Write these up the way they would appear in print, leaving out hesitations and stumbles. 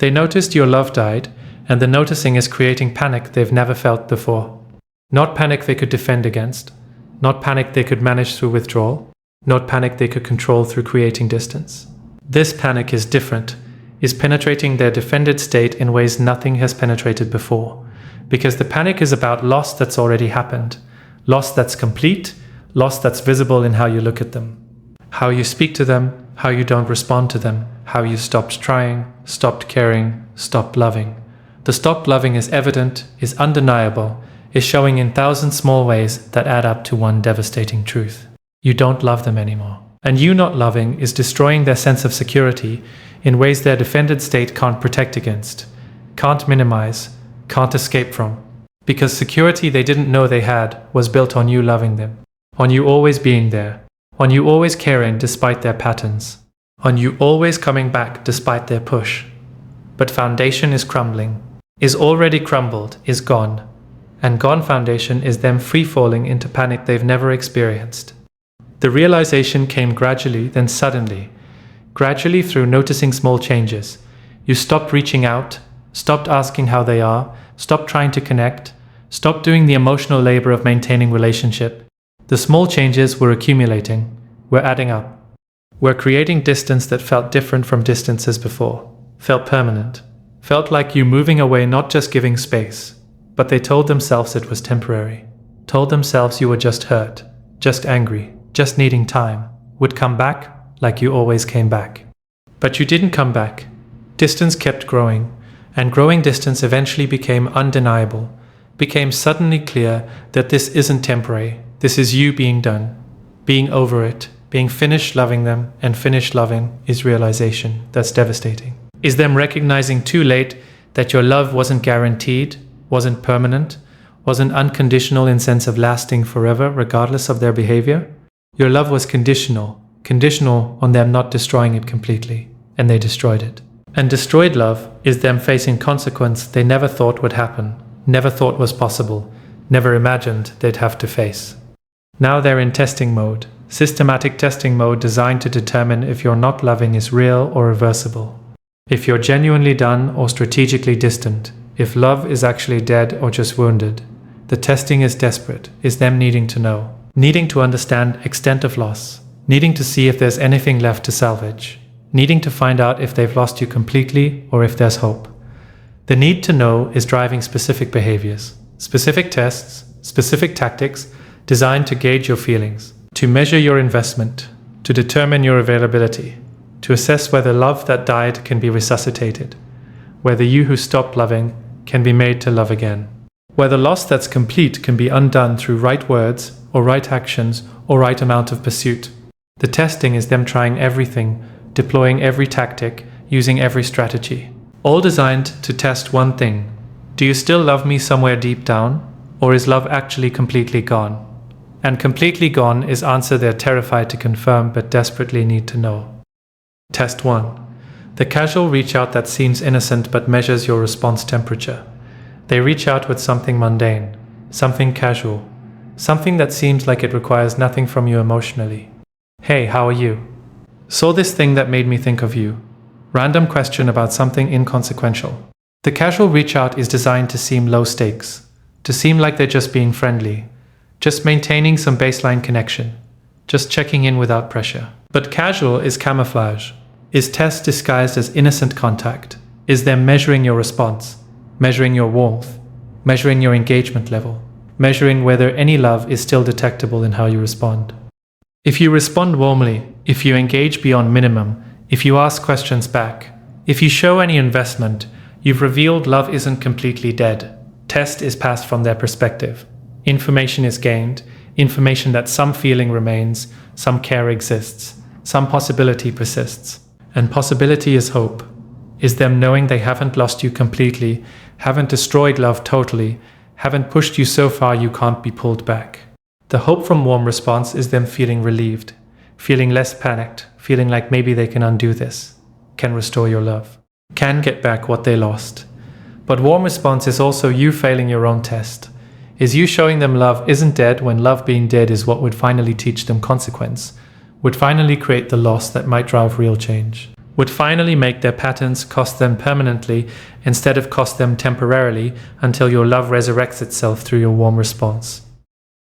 They noticed your love died, and the noticing is creating panic they've never felt before. Not panic they could defend against, not panic they could manage through withdrawal, not panic they could control through creating distance. This panic is different, is penetrating their defended state in ways nothing has penetrated before. Because the panic is about loss that's already happened, loss that's complete, loss that's visible in how you look at them, how you speak to them, how you don't respond to them, how you stopped trying, stopped caring, stopped loving. The stopped loving is evident, is undeniable, is showing in thousand small ways that add up to one devastating truth. You don't love them anymore. And you not loving is destroying their sense of security in ways their defended state can't protect against, can't minimize, can't escape from. Because security they didn't know they had was built on you loving them, on you always being there, on you always caring despite their patterns, on you always coming back despite their push. But foundation is crumbling, is already crumbled, is gone. And gone foundation is them free-falling into panic they've never experienced. The realization came gradually, then suddenly. Gradually through noticing small changes. You stopped reaching out, stopped asking how they are, stopped trying to connect, stopped doing the emotional labor of maintaining relationship. The small changes were accumulating, were adding up. Were creating distance that felt different from distances before, felt permanent, felt like you moving away, not just giving space. But they told themselves it was temporary, told themselves you were just hurt, just angry, just needing time, would come back like you always came back. But you didn't come back. Distance kept growing, and growing distance eventually became undeniable, became suddenly clear that this isn't temporary, this is you being done, being over it, being finished loving them, and finished loving is realization that's devastating. Is them recognizing too late that your love wasn't guaranteed, wasn't permanent, wasn't unconditional in sense of lasting forever regardless of their behavior. Your love was conditional on them not destroying it completely, and they destroyed it. And destroyed love is them facing consequence they never thought would happen, never thought was possible, never imagined they'd have to face. Now they're in testing mode, systematic testing mode designed to determine if your not loving is real or reversible, if you're genuinely done or strategically distant, if love is actually dead or just wounded. The testing is desperate, is them needing to know, needing to understand extent of loss, needing to see if there's anything left to salvage, needing to find out if they've lost you completely or if there's hope. The need to know is driving specific behaviors, specific tests, specific tactics designed to gauge your feelings, to measure your investment, to determine your availability, to assess whether love that died can be resuscitated, whether you who stopped loving can be made to love again, whether loss that's complete can be undone through right words or right actions or right amount of pursuit. The testing is them trying everything, deploying every tactic, using every strategy, all designed to test one thing. Do you still love me somewhere deep down, or is love actually completely gone? And completely gone is answer they're terrified to confirm but desperately need to know. Test 1. The casual reach out that seems innocent but measures your response temperature. They reach out with something mundane, something casual, something that seems like it requires nothing from you emotionally. Hey, how are you? Saw this thing that made me think of you. Random question about something inconsequential. The casual reach out is designed to seem low stakes, to seem like they're just being friendly, just maintaining some baseline connection, just checking in without pressure. But casual is camouflage. Is test disguised as innocent contact? Is them measuring your response, measuring your warmth, measuring your engagement level, measuring whether any love is still detectable in how you respond? If you respond warmly, if you engage beyond minimum, if you ask questions back, if you show any investment, you've revealed love isn't completely dead. Test is passed from their perspective. Information is gained, information that some feeling remains, some care exists, some possibility persists. And possibility is hope, is them knowing they haven't lost you completely, haven't destroyed love totally, haven't pushed you so far you can't be pulled back. The hope from warm response is them feeling relieved, feeling less panicked, feeling like maybe they can undo this, can restore your love, can get back what they lost. But warm response is also you failing your own test, is you showing them love isn't dead when love being dead is what would finally teach them consequence, would finally create the loss that might drive real change. would finally make their patterns cost them permanently instead of cost them temporarily until your love resurrects itself through your warm response.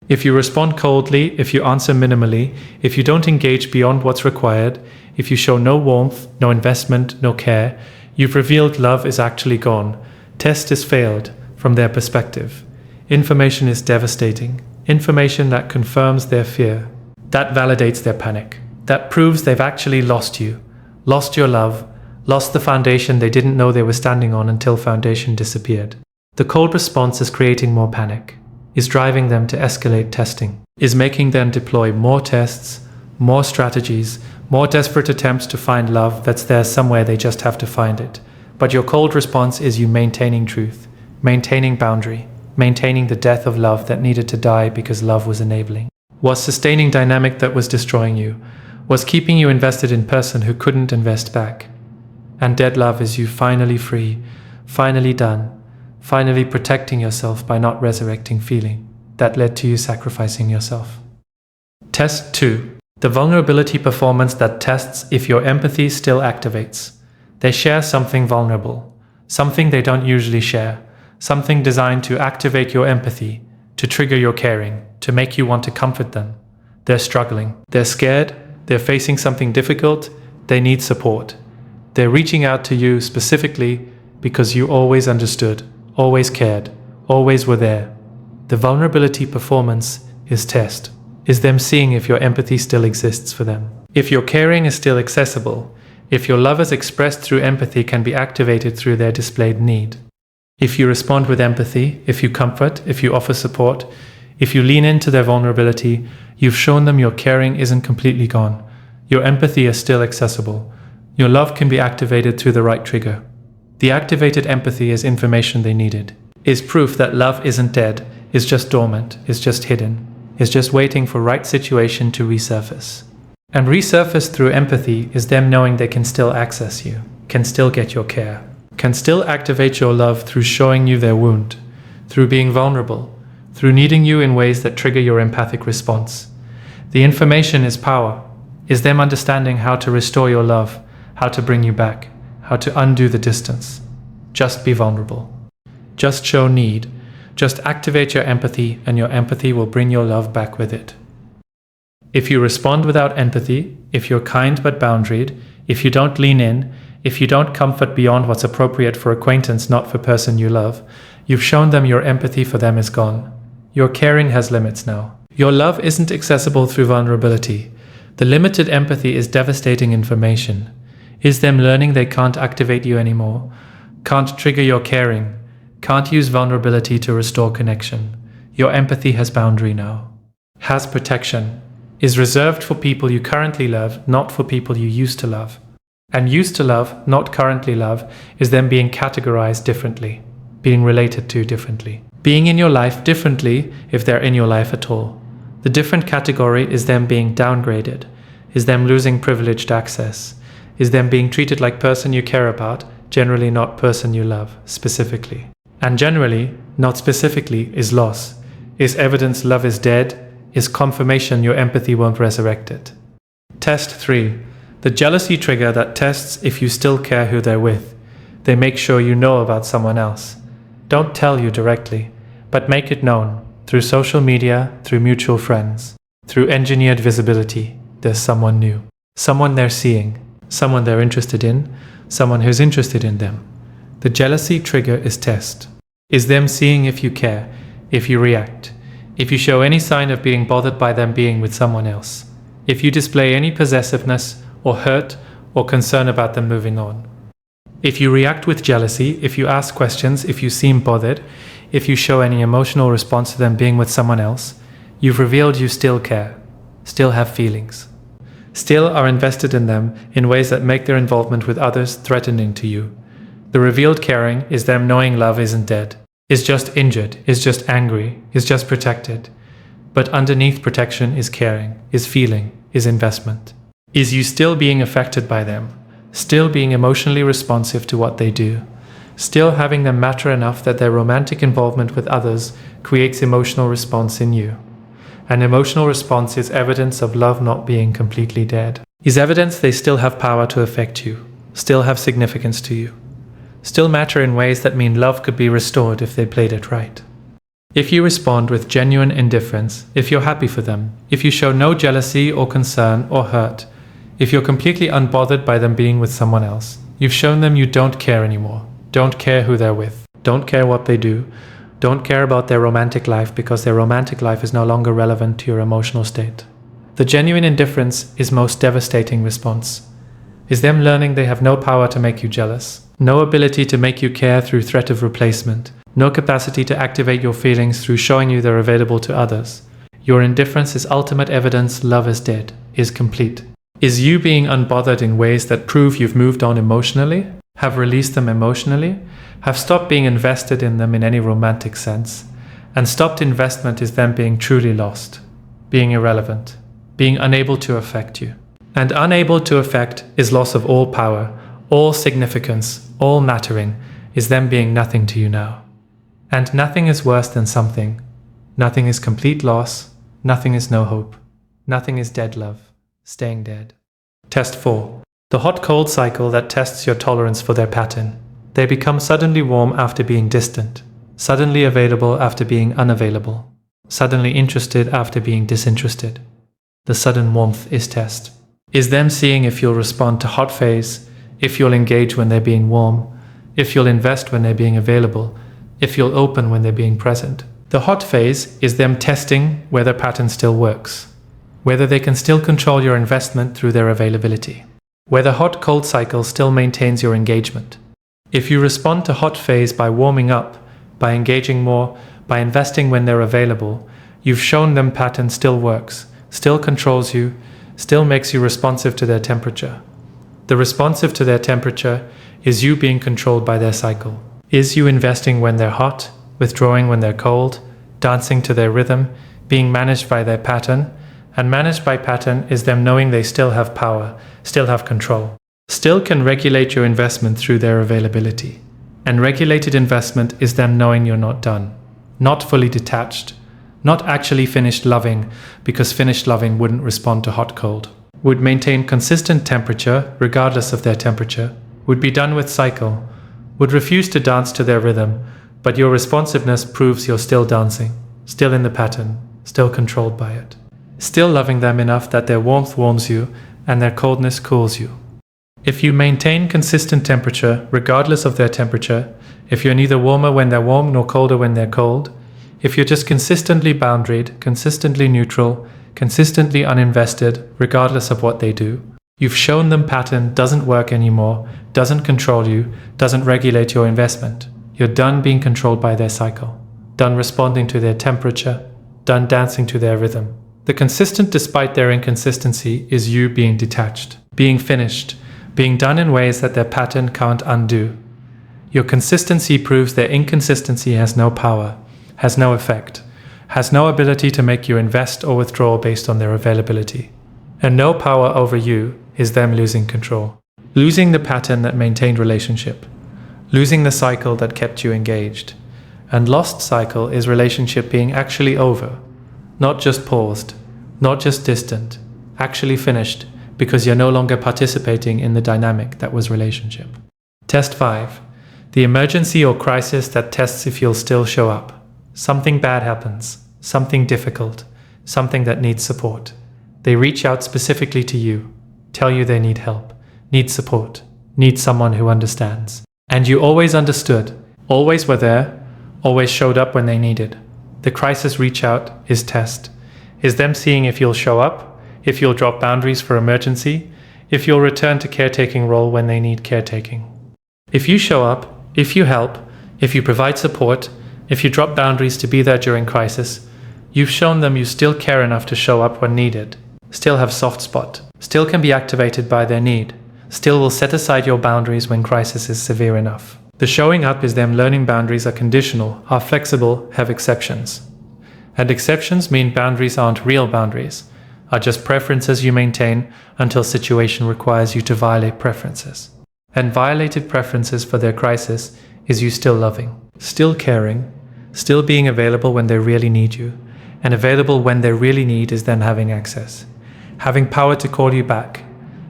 If you respond coldly, if you answer minimally, if you don't engage beyond what's required, if you show no warmth, no investment, no care, you've revealed love is actually gone. Test is failed from their perspective. Information is devastating. Information that confirms their fear. That validates their panic. That proves they've actually lost you. Lost your love. Lost the foundation they didn't know they were standing on until foundation disappeared. The cold response is creating more panic. Is driving them to escalate testing. Is making them deploy more tests, more strategies, more desperate attempts to find love that's there somewhere, they just have to find it. But your cold response is you maintaining truth, maintaining boundary, maintaining the death of love that needed to die because love was enabling. Was sustaining dynamic that was destroying you. Was keeping you invested in person who couldn't invest back. And dead love is you finally free, finally done, finally protecting yourself by not resurrecting feeling that led to you sacrificing yourself. Test 2. The vulnerability performance that tests if your empathy still activates. They share something vulnerable, something they don't usually share, something designed to activate your empathy, to trigger your caring, to make you want to comfort them. They're struggling, they're scared, they're facing something difficult, they need support. They're reaching out to you specifically because you always understood, always cared, always were there. The vulnerability performance is test. Is them seeing if your empathy still exists for them. If your caring is still accessible, if your love as expressed through empathy can be activated through their displayed need. If you respond with empathy, if you comfort, if you offer support, if you lean into their vulnerability, you've shown them your caring isn't completely gone. Your empathy is still accessible. Your love can be activated through the right trigger. The activated empathy is information they needed. Is proof that love isn't dead, is just dormant, is just hidden. Is just waiting for right situation to resurface. And resurface through empathy is them knowing they can still access you, can still get your care, can still activate your love through showing you their wound, through being vulnerable, through needing you in ways that trigger your empathic response. The information is power, is them understanding how to restore your love, how to bring you back, how to undo the distance. Just be vulnerable. Just show need. Just activate your empathy, and your empathy will bring your love back with it. If you respond without empathy, if you're kind but boundaried, if you don't lean in, if you don't comfort beyond what's appropriate for acquaintance, not for person you love, you've shown them your empathy for them is gone. Your caring has limits now. Your love isn't accessible through vulnerability. The limited empathy is devastating information. Is them learning they can't activate you anymore, can't trigger your caring, can't use vulnerability to restore connection. Your empathy has boundary now. Has protection. Is reserved for people you currently love, not for people you used to love. And used to love, not currently love, is them being categorized differently, being related to differently. Being in your life differently if they're in your life at all. The different category is them being downgraded, is them losing privileged access, is them being treated like person you care about, generally not person you love, specifically. And generally, not specifically, is loss, is evidence love is dead, is confirmation your empathy won't resurrect it. Test 3. The jealousy trigger that tests if you still care who they're with. They make sure you know about someone else. Don't tell you directly, but make it known, through social media, through mutual friends, through engineered visibility. There's someone new, someone they're seeing, someone they're interested in, someone who's interested in them. The jealousy trigger is test. Is them seeing if you care, if you react, if you show any sign of being bothered by them being with someone else, if you display any possessiveness or hurt or concern about them moving on. If you react with jealousy, if you ask questions, if you seem bothered, if you show any emotional response to them being with someone else, you've revealed you still care, still have feelings, still are invested in them in ways that make their involvement with others threatening to you. The revealed caring is them knowing love isn't dead, is just injured, is just angry, is just protected. But underneath protection is caring, is feeling, is investment. Is you still being affected by them, still being emotionally responsive to what they do, still having them matter enough that their romantic involvement with others creates emotional response in you. An emotional response is evidence of love not being completely dead. is evidence they still have power to affect you, still have significance to you, still matter in ways that mean love could be restored if they played it right. If you respond with genuine indifference, if you're happy for them, if you show no jealousy or concern or hurt, if you're completely unbothered by them being with someone else, you've shown them you don't care anymore, don't care who they're with, don't care what they do, don't care about their romantic life because their romantic life is no longer relevant to your emotional state. The genuine indifference is most devastating response. Is them learning they have no power to make you jealous, no ability to make you care through threat of replacement, no capacity to activate your feelings through showing you they're available to others. Your indifference is ultimate evidence love is dead, is complete. Is you being unbothered in ways that prove you've moved on emotionally, have released them emotionally, have stopped being invested in them in any romantic sense, and stopped investment is them being truly lost, being irrelevant, being unable to affect you. And unable to affect is loss of all power, all significance, all mattering, is them being nothing to you now. And nothing is worse than something. Nothing is complete loss, nothing is no hope, nothing is dead love, staying dead. Test 4. The hot-cold cycle that tests your tolerance for their pattern. They become suddenly warm after being distant, suddenly available after being unavailable, suddenly interested after being disinterested. The sudden warmth is test. Is them seeing if you'll respond to hot phase, if you'll engage when they're being warm, if you'll invest when they're being available, if you'll open when they're being present. The hot phase is them testing whether pattern still works, whether they can still control your investment through their availability, whether hot-cold cycle still maintains your engagement. If you respond to hot phase by warming up, by engaging more, by investing when they're available, you've shown them pattern still works, still controls you, still makes you responsive to their temperature. The responsive to their temperature is you being controlled by their cycle. Is you investing when they're hot, withdrawing when they're cold, dancing to their rhythm, being managed by their pattern, and managed by pattern is them knowing they still have power, still have control, still can regulate your investment through their availability. And regulated investment is them knowing you're not done, not fully detached, not actually finished loving, because finished loving wouldn't respond to hot-cold, would maintain consistent temperature regardless of their temperature, would be done with cycle, would refuse to dance to their rhythm, but your responsiveness proves you're still dancing, still in the pattern, still controlled by it, still loving them enough that their warmth warms you and their coldness cools you. If you maintain consistent temperature regardless of their temperature, if you're neither warmer when they're warm nor colder when they're cold, if you're just consistently boundaried, consistently neutral, consistently uninvested, regardless of what they do, you've shown them pattern doesn't work anymore, doesn't control you, doesn't regulate your investment. You're done being controlled by their cycle, done responding to their temperature, done dancing to their rhythm. The consistent despite their inconsistency is you being detached, being finished, being done in ways that their pattern can't undo. Your consistency proves their inconsistency has no power, has no effect, has no ability to make you invest or withdraw based on their availability. And no power over you is them losing control. Losing the pattern that maintained relationship. Losing the cycle that kept you engaged. And lost cycle is relationship being actually over. Not just paused, not just distant, actually finished because you're no longer participating in the dynamic that was relationship. Test 5. The emergency or crisis that tests if you'll still show up. Something bad happens, something difficult, something that needs support. They reach out specifically to you, tell you they need help, need support, need someone who understands. And you always understood, always were there, always showed up when they needed. The crisis reach out is test, is them seeing if you'll show up, if you'll drop boundaries for emergency, if you'll return to caretaking role when they need caretaking. If you show up, if you help, if you provide support, if you drop boundaries to be there during crisis, you've shown them you still care enough to show up when needed, still have soft spot, still can be activated by their need, still will set aside your boundaries when crisis is severe enough. The showing up is them learning boundaries are conditional, are flexible, have exceptions. And exceptions mean boundaries aren't real boundaries, are just preferences you maintain until situation requires you to violate preferences. And violated preferences for their crisis is you still loving, still caring, still being available when they really need you, and available when they really need is them having access, having power to call you back,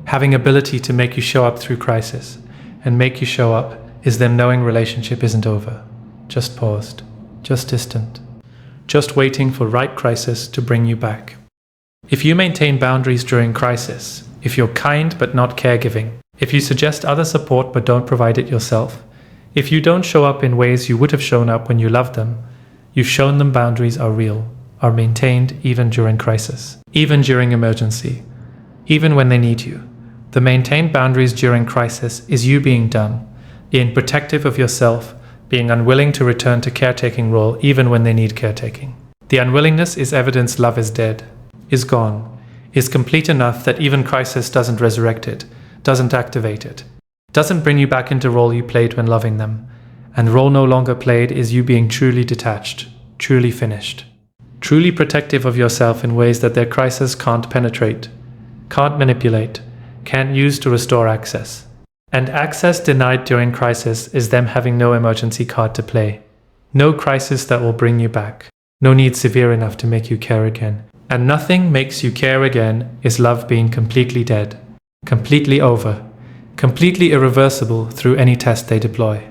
having ability to make you show up through crisis. And make you show up is them knowing relationship isn't over, just paused, just distant, just waiting for right crisis to bring you back. If you maintain boundaries during crisis, if you're kind but not caregiving, if you suggest other support but don't provide it yourself, if you don't show up in ways you would have shown up when you loved them, you've shown them boundaries are real, are maintained even during crisis, even during emergency, even when they need you. The maintained boundaries during crisis is you being done, being protective of yourself, being unwilling to return to caretaking role even when they need caretaking. The unwillingness is evidence love is dead, is gone, is complete enough that even crisis doesn't resurrect it, doesn't activate it, doesn't bring you back into role you played when loving them. And role no longer played is you being truly detached, truly finished, truly protective of yourself in ways that their crisis can't penetrate, can't manipulate, can't use to restore access. And access denied during crisis is them having no emergency card to play. No crisis that will bring you back. No need severe enough to make you care again. And nothing makes you care again is love being completely dead, completely over, completely irreversible through any test they deploy.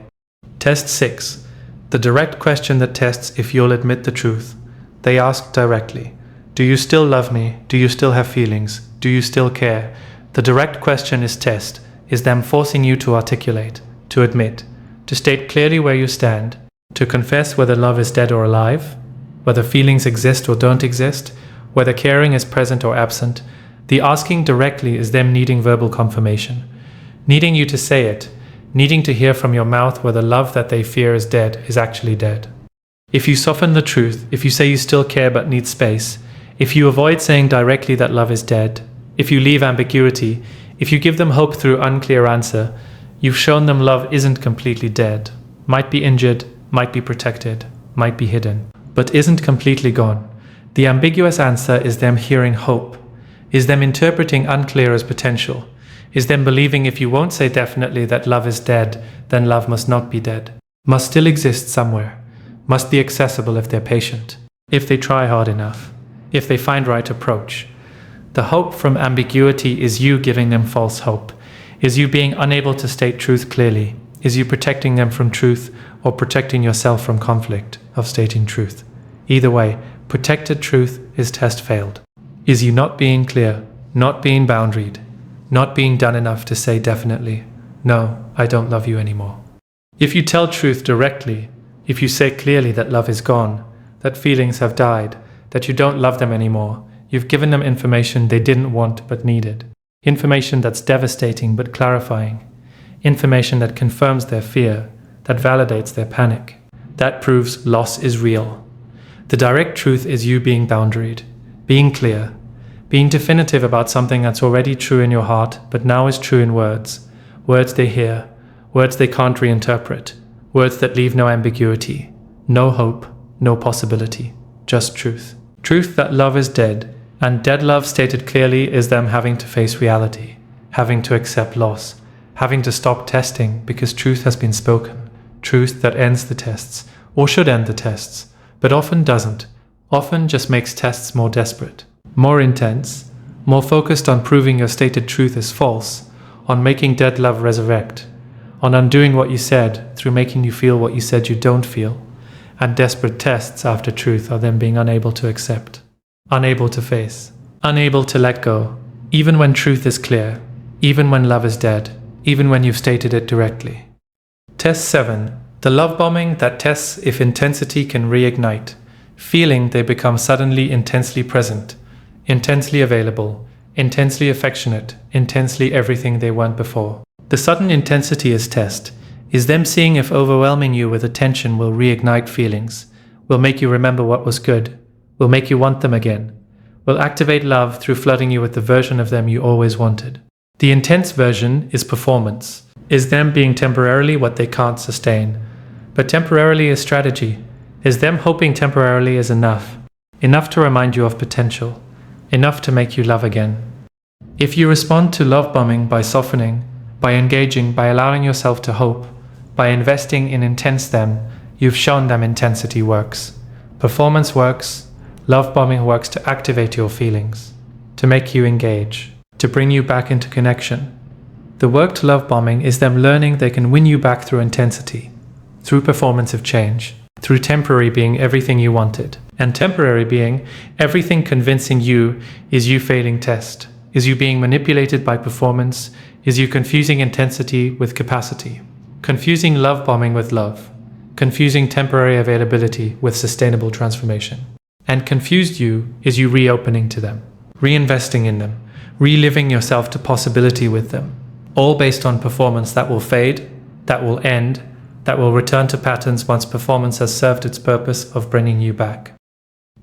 Test 6. The direct question that tests if you'll admit the truth. They ask directly, do you still love me? Do you still have feelings? Do you still care? The direct question is test, is them forcing you to articulate, to admit, to state clearly where you stand, to confess whether love is dead or alive, whether feelings exist or don't exist, whether caring is present or absent. The asking directly is them needing verbal confirmation, needing you to say it, needing to hear from your mouth whether love that they fear is dead is actually dead. If you soften the truth, if you say you still care but need space, if you avoid saying directly that love is dead, if you leave ambiguity, if you give them hope through unclear answer, you've shown them love isn't completely dead, might be injured, might be protected, might be hidden, but isn't completely gone. The ambiguous answer is them hearing hope, is them interpreting unclear as potential, is them believing if you won't say definitely that love is dead, then love must not be dead, must still exist somewhere, must be accessible if they're patient, if they try hard enough, if they find right approach. The hope from ambiguity is you giving them false hope, is you being unable to state truth clearly, is you protecting them from truth or protecting yourself from conflict of stating truth. Either way, protected truth is test failed. Is you not being clear, not being boundaried, not being done enough to say definitely, no, I don't love you anymore. If you tell truth directly, if you say clearly that love is gone, that feelings have died, that you don't love them anymore, you've given them information they didn't want but needed. Information that's devastating but clarifying. Information that confirms their fear, that validates their panic. That proves loss is real. The direct truth is you being boundaried, being clear, being definitive about something that's already true in your heart but now is true in words. Words they hear, words they can't reinterpret, words that leave no ambiguity, no hope, no possibility, just truth. Truth that love is dead. And dead love stated clearly is them having to face reality, having to accept loss, having to stop testing because truth has been spoken, truth that ends the tests, or should end the tests, but often doesn't, often just makes tests more desperate, more intense, more focused on proving your stated truth is false, on making dead love resurrect, on undoing what you said through making you feel what you said you don't feel, and desperate tests after truth are them being unable to accept. Unable to face, unable to let go, even when truth is clear, even when love is dead, even when you've stated it directly. Test 7. The love bombing that tests if intensity can reignite, feeling they become suddenly intensely present, intensely available, intensely affectionate, intensely everything they weren't before. The sudden intensity is test, is them seeing if overwhelming you with attention will reignite feelings, will make you remember what was good, will make you want them again, will activate love through flooding you with the version of them you always wanted. The intense version is performance, is them being temporarily what they can't sustain. But temporarily is strategy, is them hoping temporarily is enough to remind you of potential, enough to make you love again. If you respond to love bombing by softening, by engaging, by allowing yourself to hope, by investing in intense them, you've shown them intensity works. Performance works. Love bombing works to activate your feelings, to make you engage, to bring you back into connection. The work to love bombing is them learning they can win you back through intensity, through performance of change, through temporary being everything you wanted, and temporary being everything convincing you is you failing test, is you being manipulated by performance, is you confusing intensity with capacity, confusing love bombing with love, confusing temporary availability with sustainable transformation. And confused you is you reopening to them, reinvesting in them, reliving yourself to possibility with them, all based on performance that will fade, that will end, that will return to patterns once performance has served its purpose of bringing you back.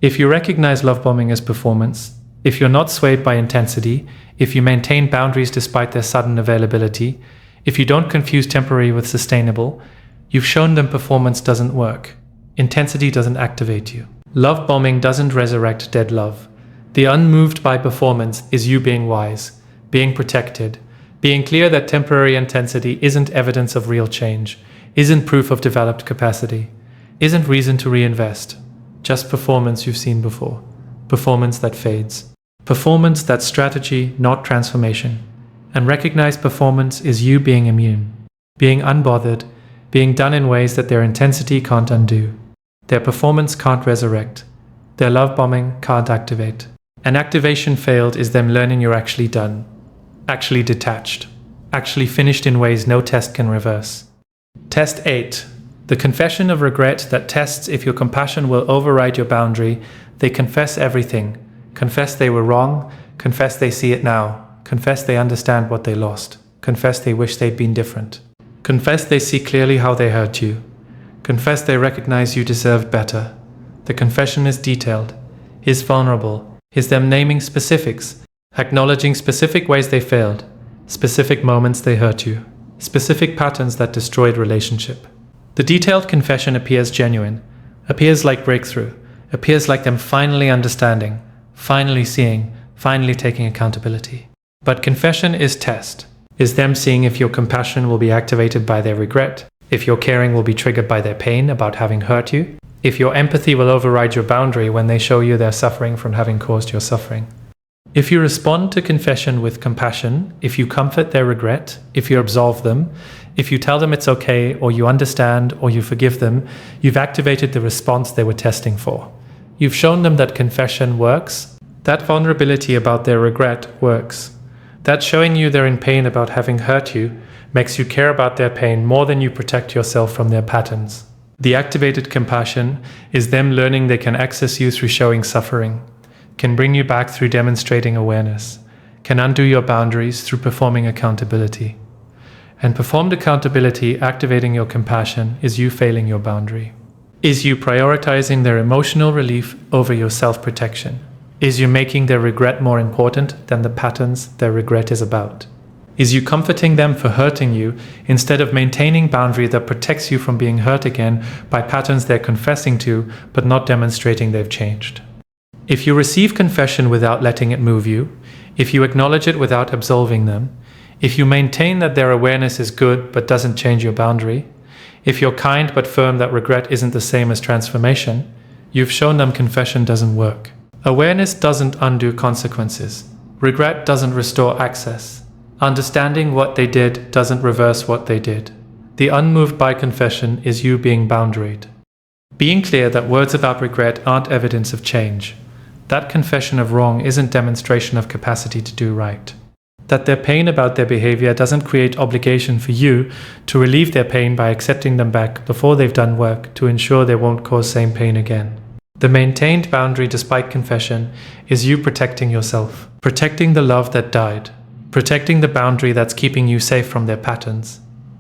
If you recognize love bombing as performance, if you're not swayed by intensity, if you maintain boundaries despite their sudden availability, if you don't confuse temporary with sustainable, you've shown them performance doesn't work. Intensity doesn't activate you. Love bombing doesn't resurrect dead love. The unmoved by performance is you being wise, being protected, being clear that temporary intensity isn't evidence of real change, isn't proof of developed capacity, isn't reason to reinvest. Just performance you've seen before. Performance that fades. Performance that's strategy, not transformation. And recognize performance is you being immune, being unbothered, being done in ways that their intensity can't undo. Their performance can't resurrect. Their love bombing can't activate. An activation failed is them learning you're actually done, actually detached, actually finished in ways no test can reverse. Test 8. The confession of regret that tests if your compassion will override your boundary. They confess everything. Confess they were wrong. Confess they see it now. Confess they understand what they lost. Confess they wish they'd been different. Confess they see clearly how they hurt you. Confess they recognize you deserved better. The confession is detailed, is vulnerable, is them naming specifics, acknowledging specific ways they failed, specific moments they hurt you, specific patterns that destroyed relationship. The detailed confession appears genuine, appears like breakthrough, appears like them finally understanding, finally seeing, finally taking accountability. But confession is test, is them seeing if your compassion will be activated by their regret, if your caring will be triggered by their pain about having hurt you, if your empathy will override your boundary when they show you they're suffering from having caused your suffering. If you respond to confession with compassion, if you comfort their regret, if you absolve them, if you tell them it's okay, or you understand, or you forgive them, you've activated the response they were testing for. You've shown them that confession works, that vulnerability about their regret works, that showing you they're in pain about having hurt you makes you care about their pain more than you protect yourself from their patterns. The activated compassion is them learning they can access you through showing suffering, can bring you back through demonstrating awareness, can undo your boundaries through performing accountability. And performed accountability activating your compassion is you failing your boundary. Is you prioritizing their emotional relief over your self-protection? Is you making their regret more important than the patterns their regret is about? Is you comforting them for hurting you instead of maintaining boundary that protects you from being hurt again by patterns they're confessing to but not demonstrating they've changed? If you receive confession without letting it move you, if you acknowledge it without absolving them, if you maintain that their awareness is good but doesn't change your boundary, if you're kind but firm that regret isn't the same as transformation, you've shown them confession doesn't work. Awareness doesn't undo consequences. Regret doesn't restore access. Understanding what they did doesn't reverse what they did. The unmoved by confession is you being boundaried. Being clear that words about regret aren't evidence of change. That confession of wrong isn't demonstration of capacity to do right. That their pain about their behavior doesn't create obligation for you to relieve their pain by accepting them back before they've done work to ensure they won't cause same pain again. The maintained boundary despite confession is you protecting yourself, protecting the love that died, protecting the boundary that's keeping you safe from their patterns.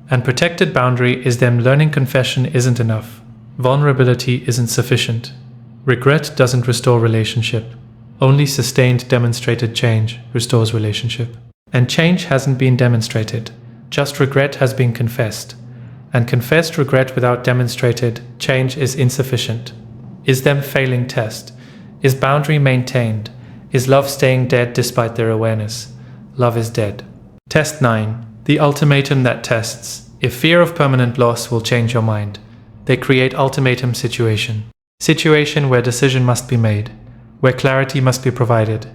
And protected boundary is them learning confession isn't enough. Vulnerability isn't sufficient. Regret doesn't restore relationship. Only sustained demonstrated change restores relationship. And change hasn't been demonstrated. Just regret has been confessed. And confessed regret without demonstrated change is insufficient. Is them failing test? Is boundary maintained? Is love staying dead despite their awareness? Love is dead. Test 9. The ultimatum that tests. If fear of permanent loss will change your mind. They create ultimatum situation. Situation where decision must be made. Where clarity must be provided.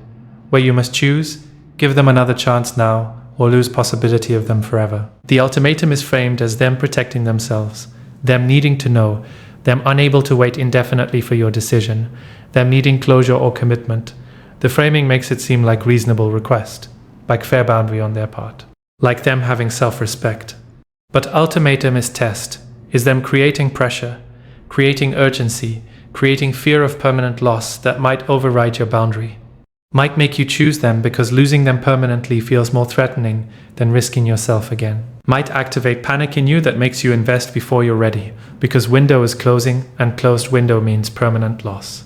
Where you must choose, Give them another chance now, or lose possibility of them forever. The ultimatum is framed as them protecting themselves, them needing to know, them unable to wait indefinitely for your decision, them needing closure or commitment. The framing makes it seem like reasonable request, like fair boundary on their part, like them having self-respect. But ultimatum is test, is them creating pressure, creating urgency, creating fear of permanent loss that might override your boundary. Might make you choose them because losing them permanently feels more threatening than risking yourself again. Might activate panic in you that makes you invest before you're ready, because window is closing and closed window means permanent loss.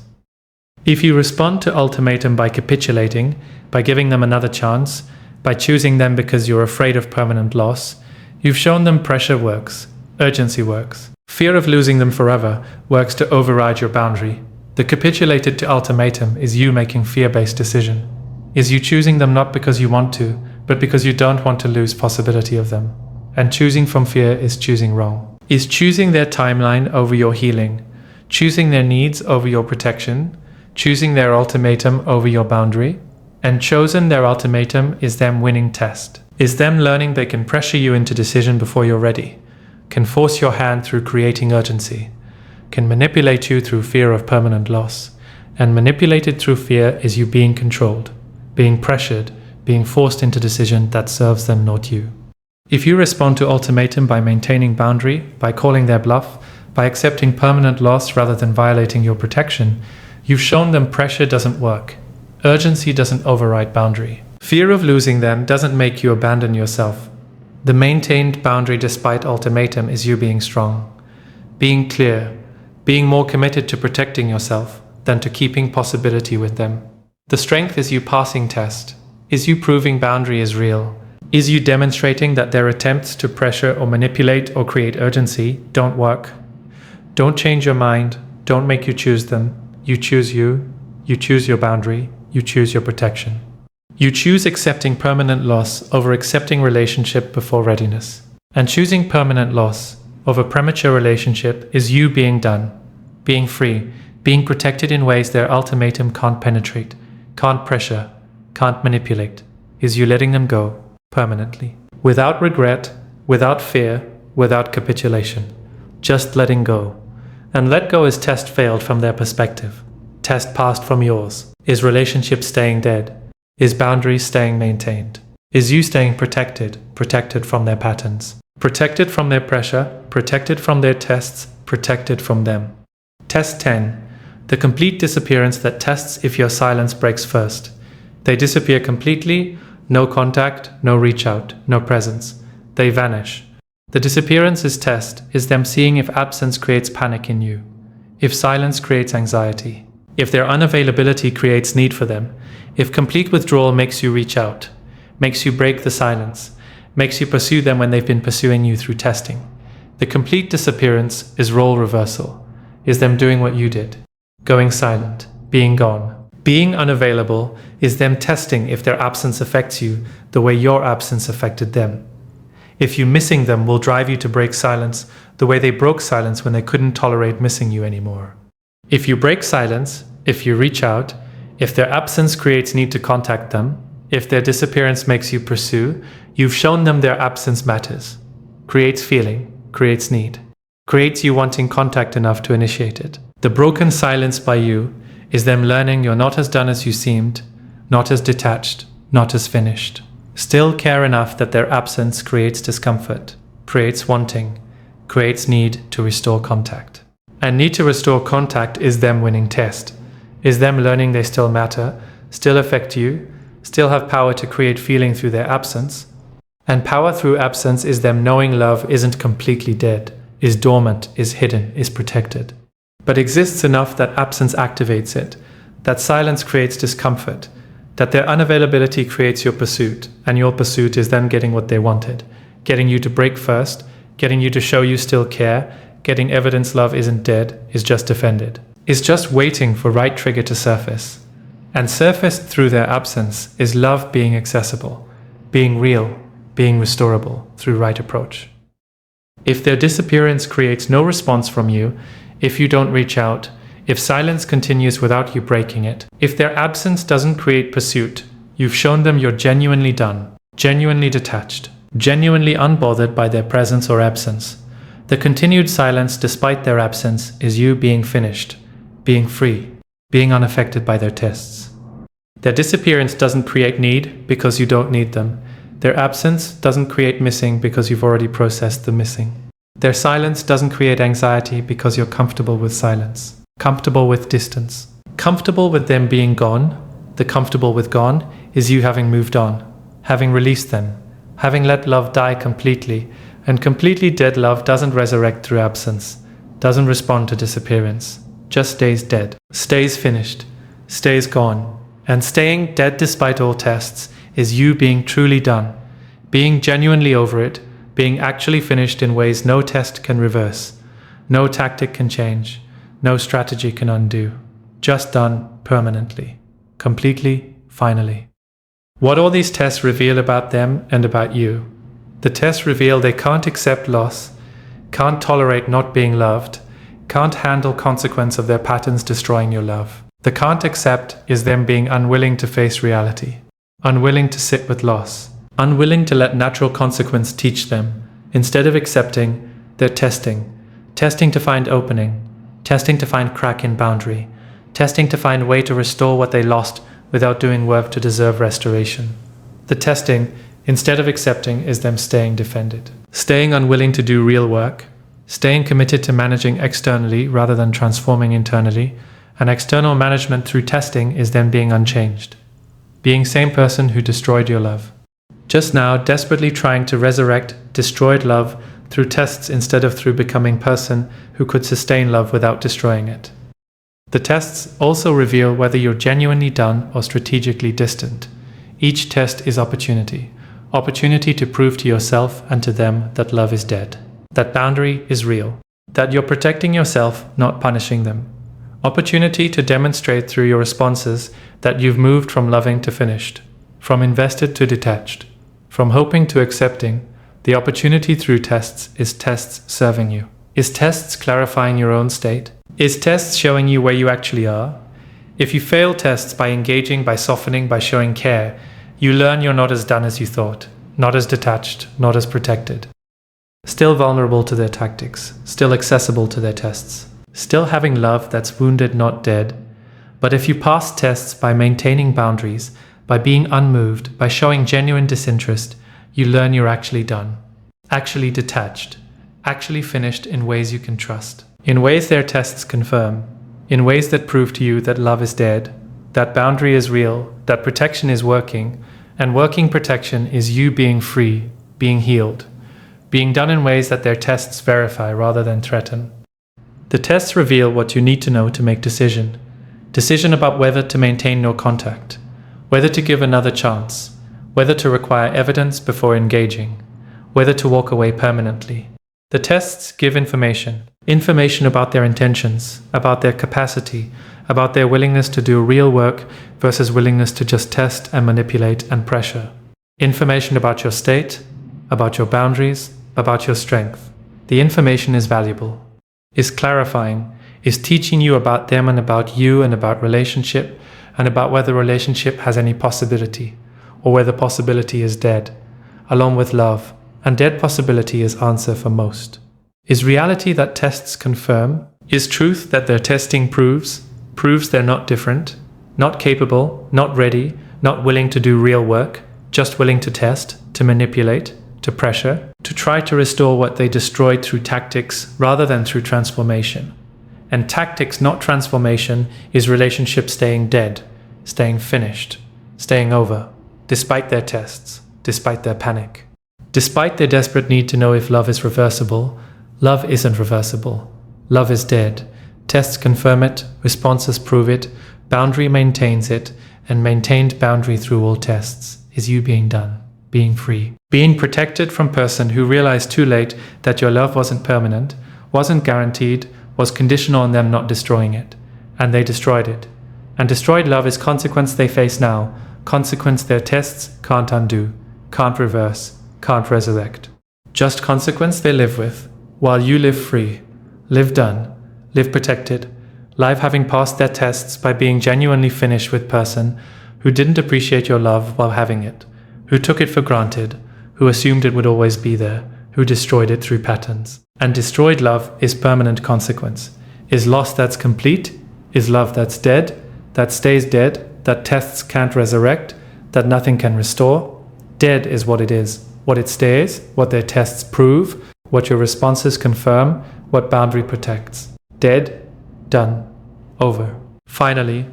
If you respond to ultimatum by capitulating, by giving them another chance, by choosing them because you're afraid of permanent loss, you've shown them pressure works, urgency works. Fear of losing them forever works to override your boundary. The capitulated to ultimatum is you making fear-based decision. Is you choosing them not because you want to, but because you don't want to lose possibility of them. And choosing from fear is choosing wrong. Is choosing their timeline over your healing, choosing their needs over your protection, choosing their ultimatum over your boundary, and chosen their ultimatum is them winning test. Is them learning they can pressure you into decision before you're ready, can force your hand through creating urgency, can manipulate you through fear of permanent loss, and manipulated through fear is you being controlled, being pressured, being forced into decision that serves them, not you. If you respond to ultimatum by maintaining boundary, by calling their bluff, by accepting permanent loss rather than violating your protection, you've shown them pressure doesn't work. Urgency doesn't override boundary. Fear of losing them doesn't make you abandon yourself. The maintained boundary despite ultimatum is you being strong, being clear, being more committed to protecting yourself than to keeping possibility with them. The strength is you passing test, is you proving boundary is real, is you demonstrating that their attempts to pressure or manipulate or create urgency don't work. Don't change your mind, don't make you choose them. You choose you choose your boundary, you choose your protection. You choose accepting permanent loss over accepting relationship before readiness. And choosing permanent loss over premature relationship is you being done, being free, being protected in ways their ultimatum can't penetrate, can't pressure, can't manipulate, is you letting them go permanently. Without regret, without fear, without capitulation. Just letting go. And let go is test failed from their perspective. Test passed from yours. Is relationship staying dead? Is boundaries staying maintained? Is you staying protected, protected from their patterns? Protected from their pressure, protected from their tests, protected from them. Test 10. The complete disappearance that tests if your silence breaks first. They disappear completely, no contact, no reach out, no presence. They vanish. The disappearance is test, is them seeing if absence creates panic in you, if silence creates anxiety, if their unavailability creates need for them, if complete withdrawal makes you reach out, makes you break the silence, makes you pursue them when they've been pursuing you through testing. The complete disappearance is role reversal, is them doing what you did, going silent, being gone. Being unavailable is them testing if their absence affects you the way your absence affected them. If you missing them will drive you to break silence the way they broke silence when they couldn't tolerate missing you anymore. If you break silence, if you reach out, if their absence creates need to contact them, if their disappearance makes you pursue, you've shown them their absence matters, creates feeling, creates need, creates you wanting contact enough to initiate it. The broken silence by you is them learning you're not as done as you seemed, not as detached, not as finished. Still care enough that their absence creates discomfort, creates wanting, creates need to restore contact. And need to restore contact is them winning test, is them learning they still matter, still affect you, still have power to create feeling through their absence. And power through absence is them knowing love isn't completely dead, is dormant, is hidden, is protected, but exists enough that absence activates it, that silence creates discomfort, that their unavailability creates your pursuit, and your pursuit is them getting what they wanted, getting you to break first, getting you to show you still care, getting evidence love isn't dead, is just defended, is just waiting for right trigger to surface. And surfaced through their absence is love being accessible, being real, being restorable through right approach. If their disappearance creates no response from you, if you don't reach out, if silence continues without you breaking it, if their absence doesn't create pursuit, You've shown them you're genuinely done, genuinely detached, genuinely unbothered by their presence or absence. The continued silence despite their absence is you being finished, being free, being unaffected by their tests. Their disappearance doesn't create need because you don't need them. Their absence doesn't create missing because you've already processed the missing. Their silence doesn't create anxiety because you're comfortable with silence, comfortable with distance, comfortable with them being gone. The comfortable with gone is you having moved on, having released them, having let love die completely, and completely dead love doesn't resurrect through absence, doesn't respond to disappearance, just stays dead, stays finished, stays gone. And staying dead despite all tests is you being truly done, being genuinely over it, being actually finished in ways no test can reverse, no tactic can change, no strategy can undo, just done permanently, completely, finally. What all these tests reveal about them and about you? The tests reveal they can't accept loss, can't tolerate not being loved, can't handle consequence of their patterns destroying your love. The can't accept is them being unwilling to face reality, unwilling to sit with loss, unwilling to let natural consequence teach them. Instead of accepting, they're testing to find opening, testing to find crack in boundary, testing to find way to restore what they lost without doing work to deserve restoration. The testing, instead of accepting, is them staying defended, staying unwilling to do real work, staying committed to managing externally rather than transforming internally. And external management through testing is them being unchanged, being same person who destroyed your love. Just now, desperately trying to resurrect destroyed love through tests instead of through becoming person who could sustain love without destroying it. The tests also reveal whether you're genuinely done or strategically distant. Each test is opportunity to prove to yourself and to them that love is dead, that boundary is real, that you're protecting yourself, not punishing them. Opportunity to demonstrate through your responses that you've moved from loving to finished, from invested to detached, from hoping to accepting. The opportunity through tests is tests serving you. Is tests clarifying your own state? Is tests showing you where you actually are? If you fail tests by engaging, by softening, by showing care, you learn you're not as done as you thought, not as detached, not as protected. Still vulnerable to their tactics, still accessible to their tests. Still having love that's wounded, not dead. But if you pass tests by maintaining boundaries, by being unmoved, by showing genuine disinterest, you learn you're actually done, actually detached, actually finished in ways you can trust, in ways their tests confirm, in ways that prove to you that love is dead, that boundary is real, that protection is working, and working protection is you being free, being healed, being done in ways that their tests verify rather than threaten. The tests reveal what you need to know to make decision about whether to maintain no contact, whether to give another chance, whether to require evidence before engaging, whether to walk away permanently. The tests give information about their intentions, about their capacity, about their willingness to do real work versus willingness to just test and manipulate and pressure. Information about your state, about your boundaries, about your strength. The information is valuable, is clarifying, is teaching you about them and about you and about relationship and about whether relationship has any possibility or whether possibility is dead, along with love, and dead possibility is answer for most. Is reality that tests confirm? Is truth that their testing proves they're not different, not capable, not ready, not willing to do real work, just willing to test, to manipulate, to pressure, to try to restore what they destroyed through tactics rather than through transformation. And tactics, not transformation, is relationship staying dead, staying finished, staying over, despite their tests, despite their panic. Despite their desperate need to know if love is reversible, love isn't reversible. Love is dead. Tests confirm it, responses prove it, boundary maintains it, and maintained boundary through all tests is you being done. Being free. Being protected from person who realized too late that your love wasn't permanent, wasn't guaranteed, was conditional on them not destroying it. And they destroyed it. And destroyed love is consequence they face now, consequence their tests can't undo, can't reverse, can't resurrect. Just consequence they live with, while you live free, live done, live protected, live having passed their tests by being genuinely finished with person, who didn't appreciate your love while having it, who took it for granted, who assumed it would always be there, who destroyed it through patterns. And destroyed love is permanent consequence, is loss that's complete, is love that's dead, that stays dead, that tests can't resurrect, that nothing can restore. Dead is what it is, what it stays, what their tests prove, what your responses confirm, what boundary protects. Dead, done, over. Finally,